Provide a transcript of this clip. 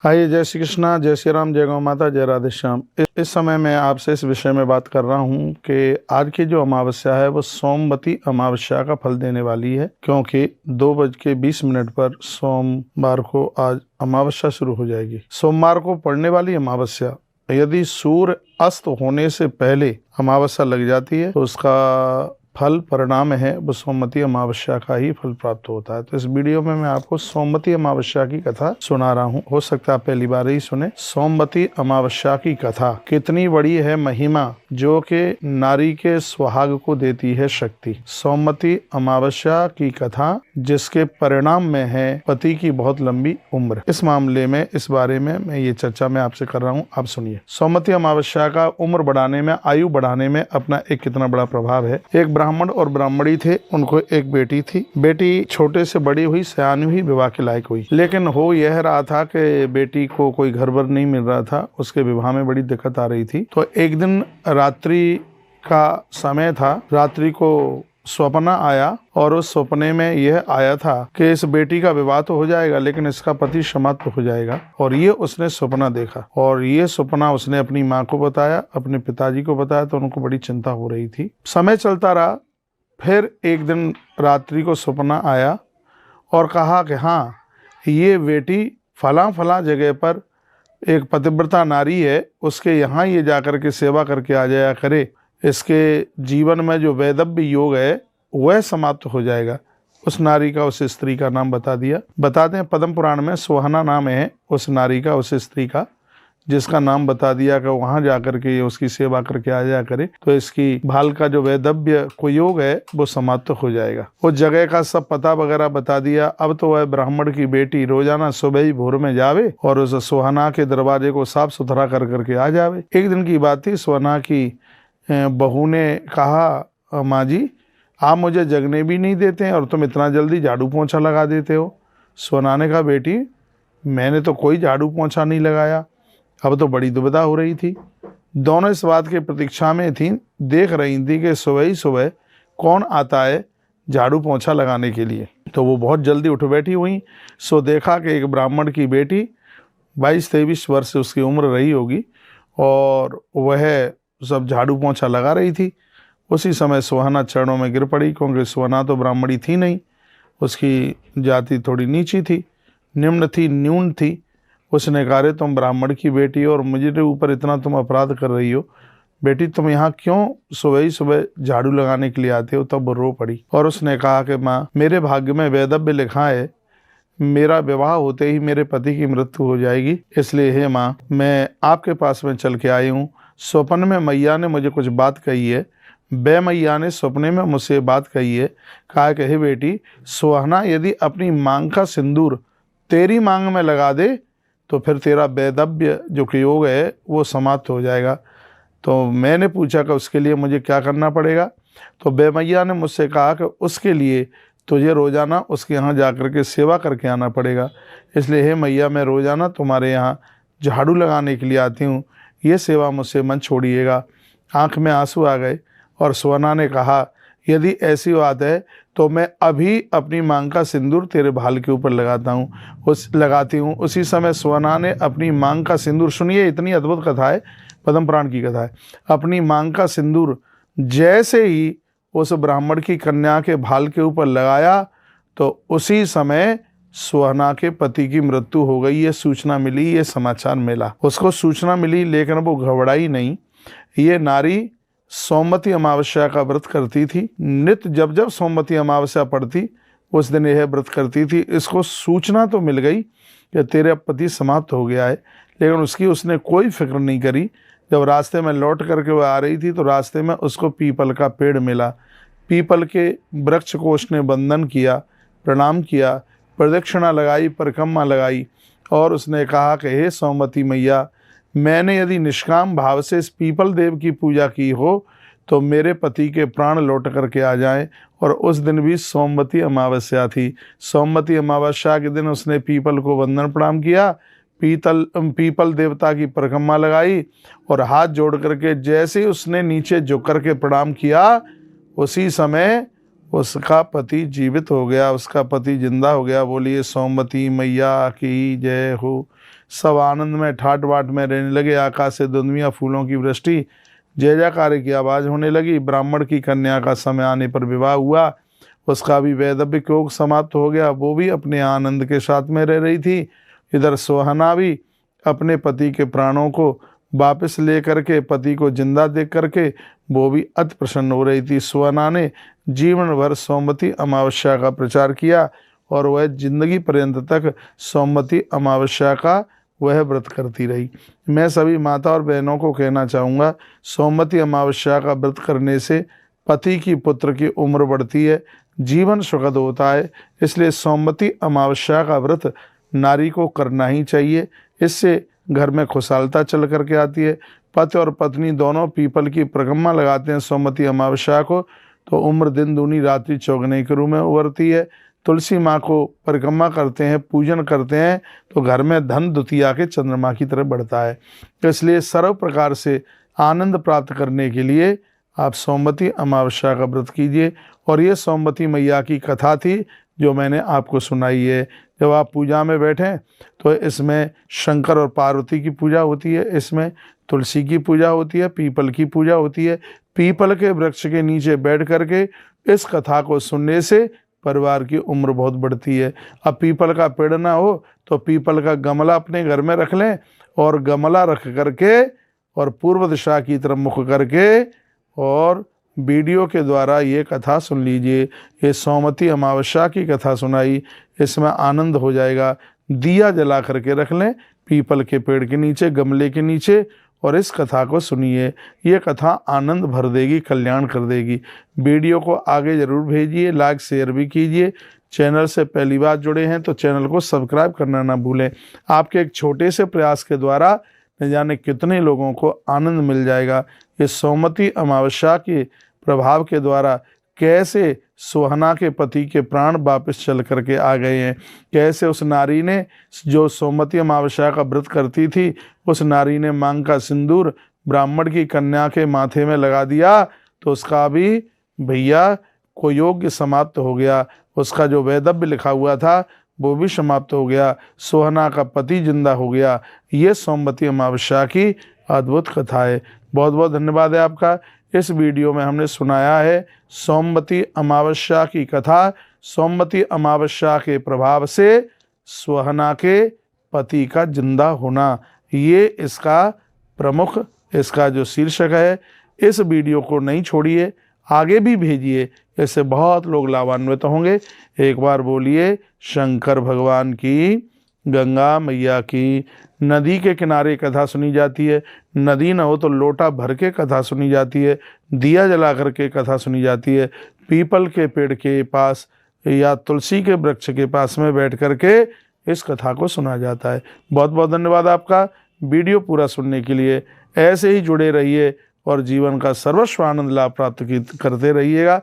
आइए, जय श्री कृष्णा, जय श्री राम, जय गौ माता, जय राधे श्याम। इस समय मैं आपसे इस विषय में बात कर रहा हूँ कि आज की जो अमावस्या है वो सोमवती अमावस्या का फल देने वाली है, क्योंकि 2:20 पर सोमवार को आज अमावस्या शुरू हो जाएगी। सोमवार को पड़ने वाली अमावस्या यदि सूर्य अस्त होने से पहले अमावस्या लग जाती है तो उसका फल परिणाम है वो सोमवती अमावस्या का ही फल प्राप्त होता है। तो इस वीडियो में मैं आपको सोमवती अमावस्या की कथा सुना रहा हूँ। हो सकता है आप पहली बार ही सुने। सोमवती अमावस्या की कथा कितनी बड़ी है महिमा, जो कि नारी के सुहाग को देती है शक्ति। सोमवती अमावस्या की कथा जिसके परिणाम में है पति की बहुत लंबी उम्र। इस मामले में, इस बारे में मैं ये चर्चा में आपसे कर रहा हूँ, आप सुनिए। सोमवती अमावस्या का उम्र बढ़ाने में, आयु बढ़ाने में अपना एक कितना बड़ा प्रभाव है। एक ब्राह्मण और ब्राह्मणी थे, उनको एक बेटी थी। बेटी छोटे से बड़ी हुई, सयानी हुई, विवाह के लायक हुई। लेकिन हो यह रहा था कि बेटी को कोई घर बर नहीं मिल रहा था, उसके विवाह में बड़ी दिक्कत आ रही थी। तो एक दिन रात्रि का समय था, रात्रि को स्वप्न आया और उस सपने में यह आया था कि इस बेटी का विवाह तो हो जाएगा लेकिन इसका पति समाप्त हो जाएगा। और ये उसने सपना देखा और ये सपना उसने अपनी माँ को बताया, अपने पिताजी को बताया, तो उनको बड़ी चिंता हो रही थी। समय चलता रहा। फिर एक दिन रात्रि को सपना आया और कहा कि हाँ, ये बेटी फला फला जगह पर एक पतिव्रता नारी है, उसके यहाँ ये जाकर के सेवा करके आ जाया करे। इसके जीवन में जो वैदव्य योग है वह समाप्त हो जाएगा। उस नारी का, उस स्त्री का नाम बता दिया। बताते हैं पद्म पुराण में सोहना नाम है उस नारी का, उस स्त्री का, जिसका नाम बता दिया कि वहां जाकर के उसकी सेवा करके आ जाया करे तो इसकी भाल का जो वैदव्य को योग है वो समाप्त हो जाएगा। उस जगह का सब पता वगैरह बता दिया। अब तो वह ब्राह्मण की बेटी रोजाना सुबह ही भोर में जावे और उस सोहना के दरवाजे को साफ सुथरा कर करके आ जावे। एक दिन की बात थी, सोहना की बहू ने कहा, माँ जी आप मुझे जगने भी नहीं देते हैं और तुम इतना जल्दी झाड़ू पोंछा लगा देते हो। सोहना ने कहा, बेटी मैंने तो कोई झाड़ू पोंछा नहीं लगाया। अब तो बड़ी दुविधा हो रही थी। दोनों इस बात की प्रतीक्षा में थी, देख रही थी कि सुबह ही सुबह कौन आता है झाड़ू पोंछा लगाने के लिए। तो वो बहुत जल्दी उठ बैठी हुई। सो देखा कि एक ब्राह्मण की बेटी 22-23 वर्ष उसकी उम्र रही होगी और वह सब झाड़ू पोंछा लगा रही थी। उसी समय सोहना चरणों में गिर पड़ी, क्योंकि सोहना तो ब्राह्मणी थी नहीं, उसकी जाति थोड़ी नीची थी, निम्न थी, न्यून थी। उसने कहा, रे तुम ब्राह्मण की बेटी और मुझे ऊपर इतना तुम अपराध कर रही हो, बेटी तुम यहाँ क्यों सुबह ही सुबह झाड़ू लगाने के लिए आते हो। तब वो रो पड़ी और उसने कहा कि माँ, मेरे भाग्य में वैदव्य लिखा है, मेरा विवाह होते ही मेरे पति की मृत्यु हो जाएगी, इसलिए हे माँ मैं आपके पास में चल के आई हूँ। स्वप्न में मैया ने मुझे कुछ बात कही है। बे मैया ने सपने में मुझसे बात कही है, कहा कि हे बेटी, सोहना यदि अपनी मांग का सिंदूर तेरी मांग में लगा दे तो फिर तेरा वैदव्य जो योग है वो समाप्त हो जाएगा। तो मैंने पूछा कि उसके लिए मुझे क्या करना पड़ेगा। तो बे मैया ने मुझसे कहा कि उसके लिए तुझे रोज़ाना उसके यहाँ जाकर के सेवा करके आना पड़ेगा। इसलिए हे मैया, मैं रोज़ाना तुम्हारे यहाँ झाड़ू लगाने के लिए आती हूँ, ये सेवा मुझसे मत छोड़िएगा। आँख में आंसू आ गए और सोहना ने कहा, यदि ऐसी बात है तो मैं अभी अपनी मांग का सिंदूर तेरे भाल के ऊपर लगाती हूँ। उसी समय सोहना ने अपनी मांग का सिंदूर, सुनिए इतनी अद्भुत कथा है, पद्म पुराण की कथा है, अपनी मांग का सिंदूर जैसे ही उस ब्राह्मण की कन्या के भाल के ऊपर लगाया तो उसी समय सोहना के पति की मृत्यु हो गई। ये सूचना मिली, ये समाचार मिला, उसको सूचना मिली, लेकिन वो घबराई नहीं। ये नारी सोमवती अमावस्या का व्रत करती थी। नित्य जब जब सोमवती अमावस्या पड़ती उस दिन यह व्रत करती थी। इसको सूचना तो मिल गई कि तेरे पति समाप्त हो गया है, लेकिन उसने कोई फिक्र नहीं करी। जब रास्ते में लौट करके वह आ रही थी तो रास्ते में उसको पीपल का पेड़ मिला। पीपल के वृक्ष को उसने वंदन किया, प्रणाम किया, प्रदक्षिणा लगाई, परिक्रमा लगाई और उसने कहा कि हे सोमवती मैया, मैंने यदि निष्काम भाव से इस पीपल देव की पूजा की हो तो मेरे पति के प्राण लौट करके आ जाएं। और उस दिन भी सोमवती अमावस्या थी। सोमवती अमावस्या के दिन उसने पीपल को वंदन प्रणाम किया, पीपल देवता की परिक्रमा लगाई और हाथ जोड़ करके जैसे उसने नीचे झुक करके प्रणाम किया, उसी समय उसका पति जीवित हो गया, उसका पति जिंदा हो गया। बोलिए सोमवती मैया की जय हो। सब आनंद में ठाट बाट में रहने लगे। आकाश से दुनिया फूलों की वृष्टि, जय जयकार की आवाज़ होने लगी। ब्राह्मण की कन्या का समय आने पर विवाह हुआ। उसका भी वैदव्य योग समाप्त हो गया, वो भी अपने आनंद के साथ में रह रही थी। इधर सुहाना भी अपने पति के प्राणों को वापस ले करके, पति को जिंदा देख करके वो भी अति प्रसन्न हो रही थी। सुहाना ने जीवन भर सोमवती अमावस्या का प्रचार किया और वह जिंदगी पर्यंत तक सोमवती अमावस्या का वह व्रत करती रही। मैं सभी माता और बहनों को कहना चाहूँगा, सोमवती अमावस्या का व्रत करने से पति की पुत्र की उम्र बढ़ती है, जीवन सुखद होता है। इसलिए सोमवती अमावस्या का व्रत नारी को करना ही चाहिए। इससे घर में खुशहालता चल करके आती है। पति और पत्नी दोनों पीपल की परिक्रमा लगाते हैं सोमवती अमावस्या को, तो उम्र दिन दूनी रात्रि चौगुनी के रूप में उभरती है। तुलसी माँ को परिक्रमा करते हैं, पूजन करते हैं, तो घर में धन द्वितीया के चंद्रमा की तरह बढ़ता है। इसलिए सर्व प्रकार से आनंद प्राप्त करने के लिए आप सोमवती अमावस्या का व्रत कीजिए। और ये सोमवती मैया की कथा थी जो मैंने आपको सुनाई है। जब आप पूजा में बैठें तो इसमें शंकर और पार्वती की पूजा होती है, इसमें तुलसी की पूजा होती है, पीपल की पूजा होती है। पीपल के वृक्ष के नीचे बैठ करके इस कथा को सुनने से परिवार की उम्र बहुत बढ़ती है। अब पीपल का पेड़ ना हो तो पीपल का गमला अपने घर में रख लें और गमला रख करके और पूर्व दिशा की तरफ मुख करके और वीडियो के द्वारा ये कथा सुन लीजिए। ये सोमवती अमावस्या की कथा सुनाई, इसमें आनंद हो जाएगा। दिया जला करके रख लें पीपल के पेड़ के नीचे, गमले के नीचे, और इस कथा को सुनिए। ये कथा आनंद भर देगी, कल्याण कर देगी। वीडियो को आगे ज़रूर भेजिए, लाइक शेयर भी कीजिए। चैनल से पहली बार जुड़े हैं तो चैनल को सब्सक्राइब करना ना भूलें। आपके एक छोटे से प्रयास के द्वारा न जाने कितने लोगों को आनंद मिल जाएगा। ये सोमवती अमावस्या के प्रभाव के द्वारा कैसे सुहाना के पति के प्राण वापस चल करके आ गए हैं, कैसे उस नारी ने जो सोमवती अमावस्या का व्रत करती थी, उस नारी ने मांग का सिंदूर ब्राह्मण की कन्या के माथे में लगा दिया तो उसका भी भैया को योग्य समाप्त हो गया। उसका जो वैदव्य लिखा हुआ था वो भी समाप्त हो गया। सुहाना का पति जिंदा हो गया। ये सोमवती अमावस्या की अद्भुत कथा है। बहुत बहुत धन्यवाद है आपका। इस वीडियो में हमने सुनाया है सोमवती अमावस्या की कथा। सोमवती अमावस्या के प्रभाव से सुहाना के पति का जिंदा होना, ये इसका प्रमुख, इसका जो शीर्षक है। इस वीडियो को नहीं छोड़िए, आगे भी भेजिए, इससे बहुत लोग लाभान्वित होंगे। एक बार बोलिए शंकर भगवान की, गंगा मैया की। नदी के किनारे कथा सुनी जाती है, नदी न हो तो लोटा भर के कथा सुनी जाती है, दिया जला करके कथा सुनी जाती है, पीपल के पेड़ के पास या तुलसी के वृक्ष के पास में बैठ करके इस कथा को सुना जाता है। बहुत बहुत धन्यवाद आपका वीडियो पूरा सुनने के लिए। ऐसे ही जुड़े रहिए और जीवन का सर्वस्व आनंद लाभ प्राप्त करते रहिएगा।